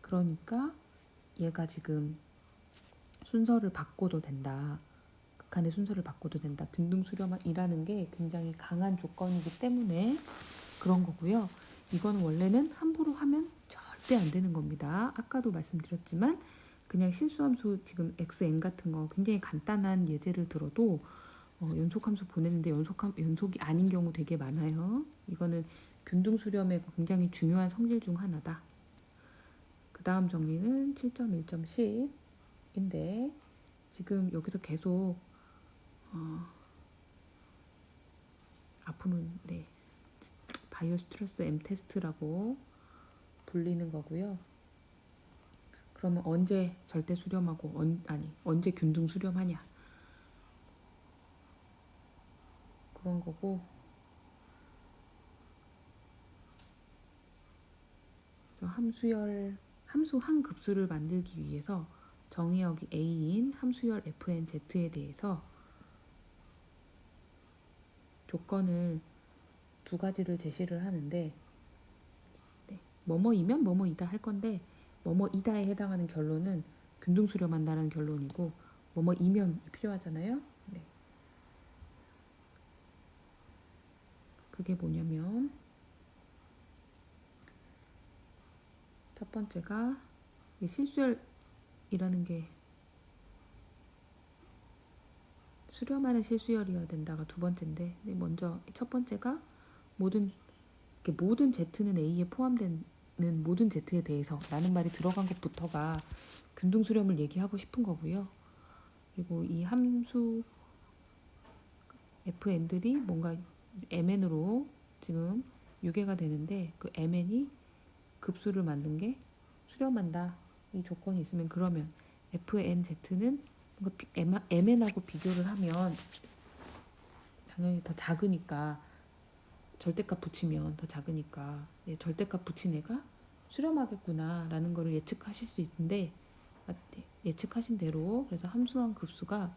S1: 그러니까 얘가 지금 순서를 바꿔도 된다. 극한의 순서를 바꿔도 된다. 균등수렴이라는 게 굉장히 강한 조건이기 때문에 그런 거고요. 이거는 원래는 함부로 하면 절대 안 되는 겁니다. 아까도 말씀드렸지만 그냥 실수함수 지금 xn 같은 거 굉장히 간단한 예제를 들어도 연속함수 보내는데 연속이 아닌 경우 되게 많아요. 이거는 균등수렴의 굉장히 중요한 성질 중 하나다. 그 다음 정리는 7.1.10인데 지금 여기서 계속 앞으로는 바이오 스트레스 M 테스트라고 불리는 거고요. 그러면 언제 절대 수렴하고 언제 균등 수렴하냐 그런 거고, 그래서 함수 한 급수를 만들기 위해서 정의역이 A인 함수열 fnz에 대해서 조건을 두 가지를 제시를 하는데, 뭐뭐이면 뭐뭐이다 할 건데, 뭐뭐이다에 해당하는 결론은 균등 수렴한다는 결론이고, 뭐뭐이면 필요하잖아요. 네. 그게 뭐냐면 첫 번째가 실수열이라는 게 수렴하는 실수열이어야 된다가 두 번째인데, 먼저 첫 번째가 모든 z는 a에 포함되는 모든 z에 대해서 라는 말이 들어간 것부터가 균등 수렴을 얘기하고 싶은 거고요. 그리고 이 함수 fn들이 뭔가 mn으로 지금 유괴가 되는데, 그 mn이 급수를 만든 게 수렴한다 이 조건이 있으면, 그러면 fnz는 mn하고 비교를 하면 당연히 더 작으니까, 절대값 붙이면 더 작으니까 절대값 붙인 애가 수렴하겠구나 라는 거를 예측하실 수 있는데, 예측하신 대로 그래서 함수한 급수가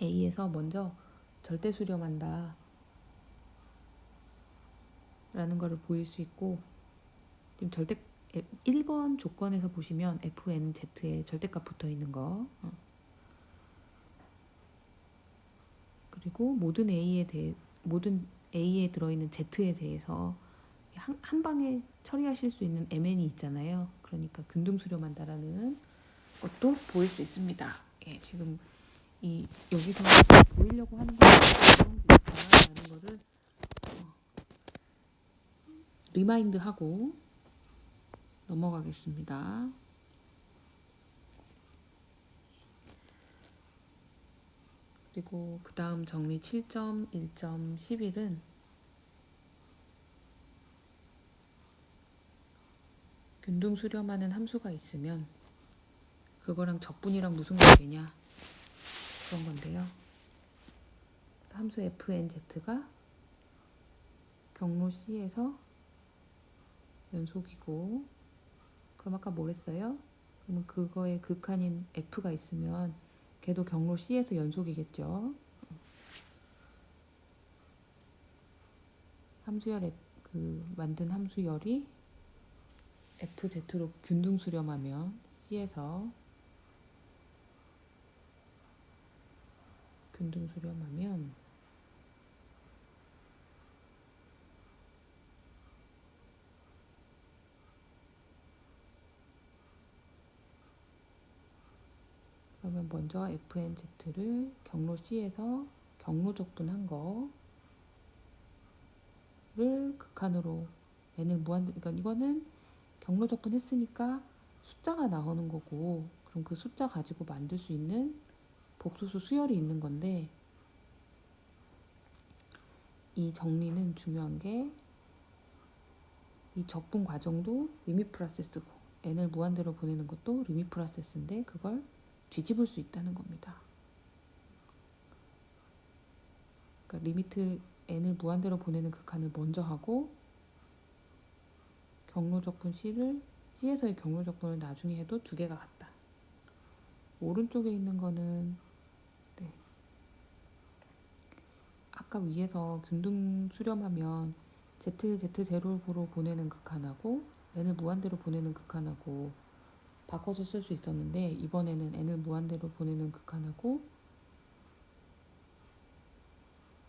S1: A에서 먼저 절대 수렴한다 라는 거를 보일 수 있고, 지금 1번 조건에서 보시면 fnz에 절대값 붙어 있는 거, 그리고 모든 A에 들어있는 Z에 대해서 한 방에 처리하실 수 있는 mn이 있잖아요. 그러니까 균등 수렴한다라는 것도 보일 수 있습니다. 지금 여기서 보이려고 하는 건 이런 게 있다라는 거를 리마인드하고 넘어가겠습니다. 그리고 그 다음 정리 7.1.11은 균등 수렴하는 함수가 있으면 그거랑 적분이랑 무슨 관계냐 그런 건데요. 그래서 함수 fnz가 경로 C에서 연속이고, 그럼 아까 뭘 했어요? 그러면 그거의 극한인 f가 있으면 걔도 경로 C에서 연속이겠죠. 함수열 만든 함수열이 fz로 균등 수렴하면 C에서 균등 수렴하면 그러면 먼저 fnz를 경로 C에서 경로 적분한 거를 극한으로 n을 그러니까 이거는 경로 적분했으니까 숫자가 나오는 거고, 그럼 그 숫자 가지고 만들 수 있는 복소수 수열이 있는 건데, 이 정리는 중요한 게 이 적분 과정도 리밋 프로세스고 n을 무한대로 보내는 것도 리밋 프로세스인데 그걸 뒤집을 수 있다는 겁니다. 그러니까 리미트 n을 무한대로 보내는 극한을 먼저 하고 경로 적분 C에서의 경로 적분을 나중에 해도 두 개가 같다. 오른쪽에 있는 거는 아까 위에서 균등 수렴하면 Z0로 보내는 극한하고 n을 무한대로 보내는 극한하고 바꿔서 쓸 수 있었는데, 이번에는 n을 무한대로 보내는 극한하고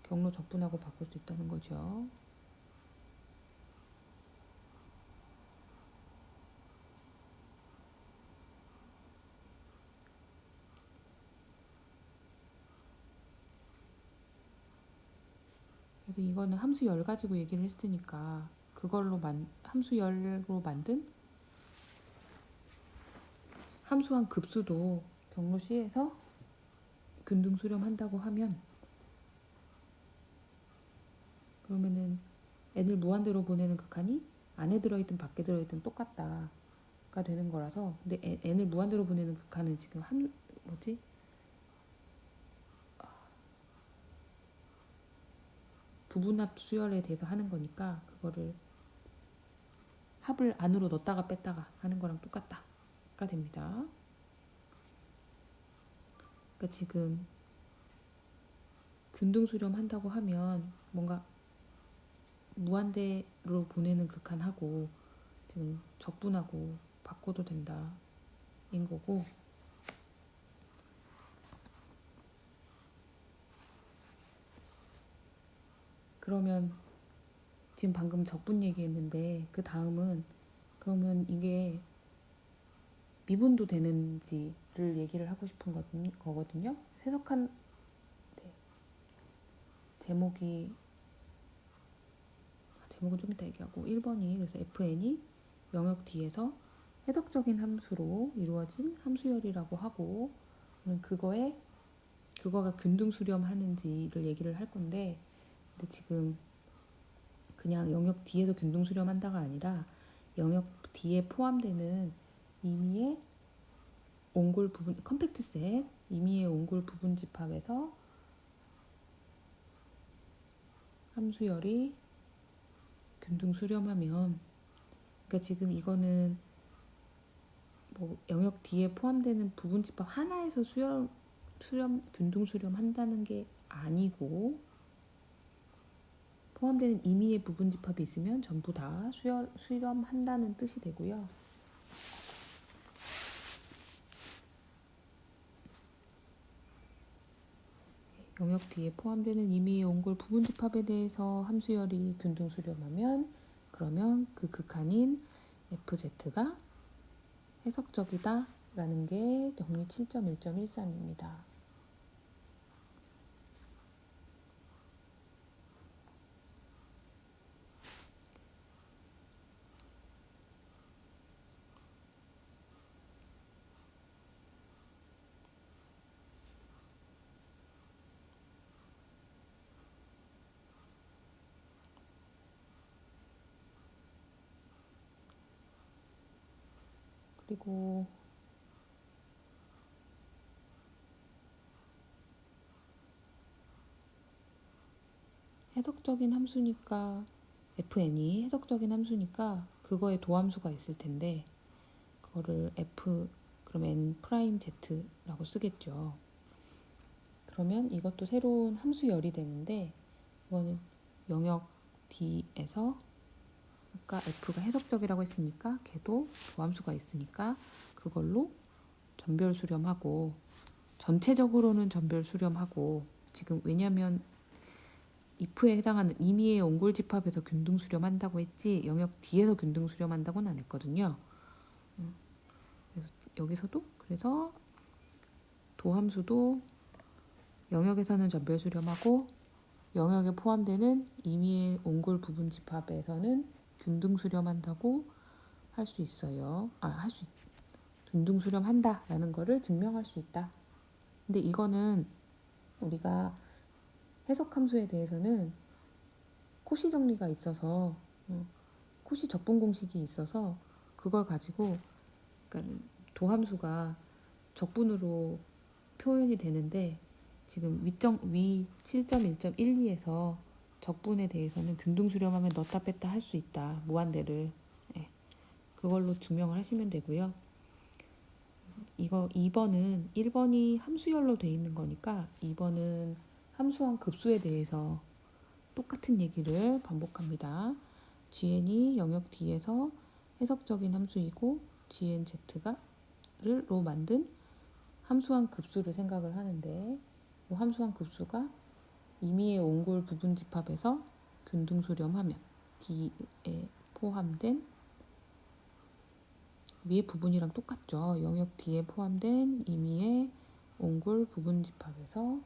S1: 경로 적분하고 바꿀 수 있다는 거죠. 그래서 이거는 함수열 가지고 얘기를 했으니까 그걸로 함수열로 만든 함수한 급수도 경로 C에서 균등 수렴한다고 하면, 그러면은 n을 무한대로 보내는 극한이 안에 들어있든 밖에 들어있든 똑같다가 되는 거라서. 근데 n을 무한대로 보내는 극한은 지금 부분합 수열에 대해서 하는 거니까 그거를 합을 안으로 넣었다가 뺐다가 하는 거랑 똑같다가 됩니다. 그러니까 지금 균등 수렴한다고 하면 뭔가 무한대로 보내는 극한하고 지금 적분하고 바꿔도 된다 인 거고, 그러면 지금 방금 적분 얘기했는데 그 다음은 그러면 이게 미분도 되는지를 얘기를 하고 싶은 거거든요. 해석한 제목은 좀 이따 얘기하고, 1번이 그래서 fn이 영역 D에서 해석적인 함수로 이루어진 함수열이라고 하고, 그거가 균등 수렴하는지를 얘기를 할 건데, 근데 지금 그냥 영역 D에서 균등 수렴한다가 아니라 영역 D에 포함되는 임의의 옹골 부분 컴팩트 셋, 임의의 옹골 부분 집합에서 함수열이 균등 수렴하면, 그러니까 지금 이거는 뭐 영역 D에 포함되는 부분 집합 하나에서 균등 수렴한다는 게 아니고, 포함되는 임의의 부분 집합이 있으면 전부 다 수렴한다는 뜻이 되고요. 영역 D에 포함되는 임의의 옹골 부분 집합에 대해서 함수열이 균등 수렴하면, 그러면 그 극한인 fz가 해석적이다 라는 게 정리 7.1.13입니다. 그리고 해석적인 함수니까 fn이 해석적인 함수니까 그거에 도함수가 있을 텐데 그거를 f 그럼 n 프라임 z라고 쓰겠죠. 그러면 이것도 새로운 함수열이 되는데 이거는 영역 D에서 아까 f가 해석적이라고 했으니까 걔도 도함수가 있으니까 그걸로 전별 수렴하고 전체적으로는 전별 수렴하고 지금 왜냐면 if에 해당하는 임의의 옹골 집합에서 균등 수렴한다고 했지 영역 D에서 균등 수렴한다고는 안 했거든요. 그래서 여기서도 그래서 도함수도 영역에서는 전별 수렴하고 영역에 포함되는 임의의 옹골 부분 집합에서는 균등 수렴한다고 할 수 있어요. 균등 수렴한다라는 거를 증명할 수 있다. 근데 이거는 우리가 해석 함수에 대해서는 코시 정리가 있어서 코시 적분 공식이 있어서 그걸 가지고 그러니까 도함수가 적분으로 표현이 되는데 지금 위 7.1.12에서 적분에 대해서는 균등 수렴하면 넣다 뺐다 할 수 있다. 무한대를. 네. 그걸로 증명을 하시면 되고요. 이거 2번은 1번이 함수열로 돼 있는 거니까 2번은 함수한 급수에 대해서 똑같은 얘기를 반복합니다. GN이 영역 D에서 해석적인 함수이고 GNZ가로 만든 함수한 급수를 생각을 하는데 이 함수한 급수가 임의의 옹골 부분 집합에서 균등 수렴하면 D에 포함된 위에 부분이랑 똑같죠. 영역 D에 포함된 임의의 옹골 부분 집합에서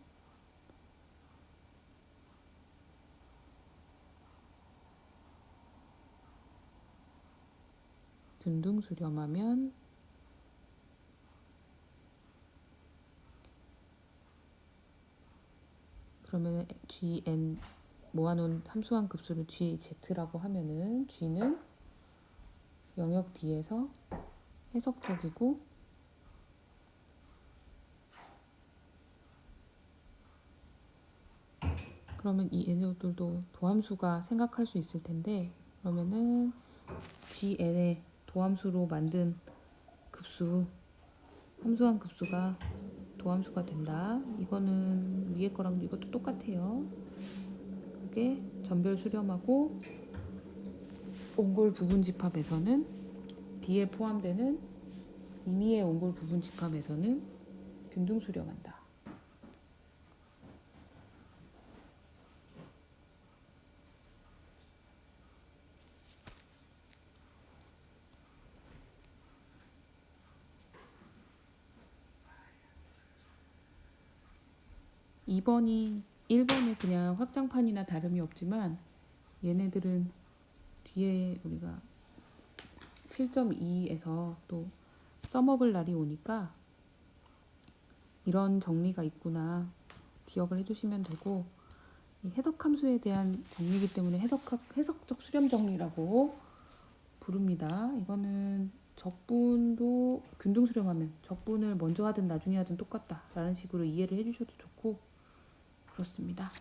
S1: 균등 수렴하면 그러면 GN 모아놓은 함수한 급수를 GZ라고 하면은 G는 영역 D에서 해석적이고 그러면 이 얘네들도 도함수가 생각할 수 있을 텐데 그러면은 GN의 도함수로 만든 급수 함수한 급수가 도함수가 된다. 이거는 위에 거랑 이것도 똑같아요. 그게 전별 수렴하고 옹골 부분 집합에서는 D에 포함되는 임의의 옹골 부분 집합에서는 균등 수렴한다. (2번이) 1번에 그냥 확장판이나 다름이 없지만 얘네들은 뒤에 우리가 7.2에서 또 써먹을 날이 오니까 이런 정리가 있구나 기억을 해주시면 되고 이 해석함수에 대한 정리이기 때문에 해석적 수렴 정리라고 부릅니다. 이거는 적분도 균등 수렴하면 적분을 먼저 하든 나중에 하든 똑같다 라는 식으로 이해를 해주셔도 좋고 그렇습니다.